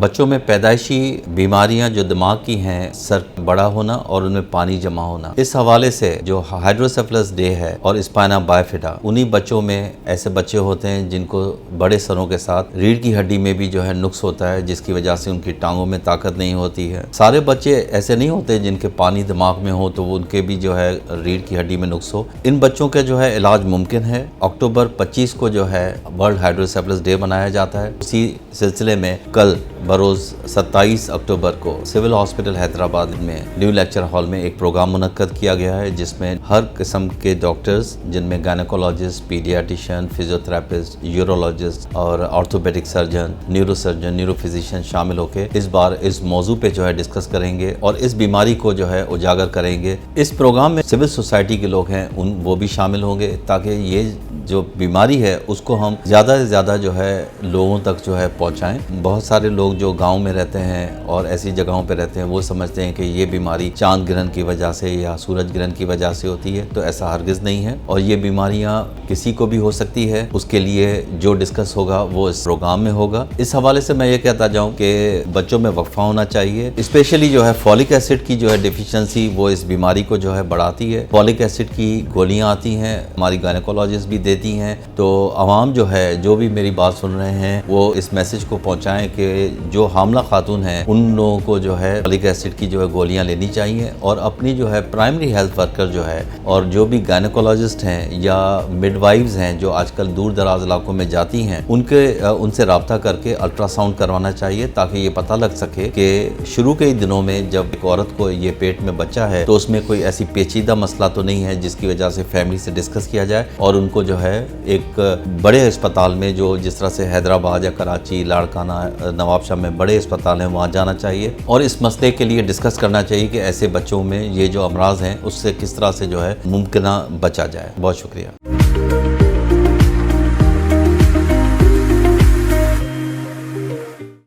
بچوں میں پیدائشی بیماریاں جو دماغ کی ہیں، سر بڑا ہونا اور ان میں پانی جمع ہونا، اس حوالے سے جو ہائیڈروسیفلس ڈے ہے اور اسپائنا بائفیڈا، انہی بچوں میں ایسے بچے ہوتے ہیں جن کو بڑے سروں کے ساتھ ریڑھ کی ہڈی میں بھی جو ہے نقص ہوتا ہے، جس کی وجہ سے ان کی ٹانگوں میں طاقت نہیں ہوتی ہے۔ سارے بچے ایسے نہیں ہوتے جن کے پانی دماغ میں ہو تو ان کے بھی جو ہے ریڑھ کی ہڈی میں نقص ہو۔ ان بچوں کا جو ہے علاج ممکن ہے۔ اکتوبر 25 کو جو ہے ورلڈ ہائیڈروسیفلس ڈے منایا جاتا ہے۔ اسی سلسلے میں کل بروز 27 اکتوبر کو سول ہاسپٹل حیدرآباد میں نیو لیکچر ہال میں ایک پروگرام منعقد کیا گیا ہے، جس میں ہر قسم کے ڈاکٹرز، جن میں گائنیکولوجسٹ، پیڈیاٹیشین، فزیوتھراپسٹ، یورولوجسٹ اور orthopaedic surgeon, neuro surgeon, neuro physician شامل ہو کے اس بار اس موضوع پہ جو ہے ڈسکس کریں گے اور اس بیماری کو جو ہے اجاگر کریں گے۔ اس پروگرام میں سول سوسائٹی کے لوگ ہیں وہ بھی شامل ہوں گے، تاکہ یہ جو بیماری ہے اس کو ہم زیادہ سے زیادہ جو ہے لوگوں تک جو ہے پہنچائیں۔ بہت سارے لوگ جو گاؤں میں رہتے ہیں اور ایسی جگہوں پہ رہتے ہیں وہ سمجھتے ہیں کہ یہ بیماری چاند گرہن کی وجہ سے یا سورج گرہن کی وجہ سے ہوتی ہے، تو ایسا ہرگز نہیں ہے، اور یہ بیماریاں کسی کو بھی ہو سکتی ہے۔ اس کے لیے جو ڈسکس ہوگا وہ اس پروگرام میں ہوگا۔ اس حوالے سے میں یہ کہتا جاؤں کہ بچوں میں وقفہ ہونا چاہیے، اسپیشلی جو ہے فولک ایسڈ کی جو ہے ڈیفیشنسی وہ اس بیماری کو جو ہے بڑھاتی ہے۔ فولک ایسڈ کی گولیاں آتی ہیں، ہماری گائنیکولوجسٹ بھی دیتی ہیں، تو عوام جو ہے جو بھی میری بات سن رہے ہیں وہ اس میسج کو پہنچائیں کہ جو حاملہ خاتون ہیں ان لوگوں کو جو ہے فولک ایسڈ کی جو ہے گولیاں لینی چاہیے، اور اپنی جو ہے پرائمری ہیلتھ ورکر جو ہے اور جو بھی گائنیکولوجسٹ ہیں یا مڈ وائفز ہیں جو آج کل دور دراز علاقوں میں جاتی ہیں، ان سے رابطہ کر کے الٹرا ساؤنڈ کروانا چاہیے، تاکہ یہ پتہ لگ سکے کہ شروع کے ہی دنوں میں جب ایک عورت کو یہ پیٹ میں بچہ ہے تو اس میں کوئی ایسی پیچیدہ مسئلہ تو نہیں ہے جس کی وجہ سے فیملی سے ڈسکس کیا جائے اور ان کو جو ہے ایک بڑے اسپتال میں، جو جس طرح سے حیدرآباد یا کراچی، لاڑکانہ، نواب شاہ میں بڑے اسپتال ہیں، وہاں جانا چاہیے اور اس مسئلے کے لیے ڈسکس کرنا چاہیے کہ ایسے بچوں میں یہ جو امراض ہیں اس سے کس طرح سے جو ہے ممکنہ بچا جائے۔ بہت شکریہ۔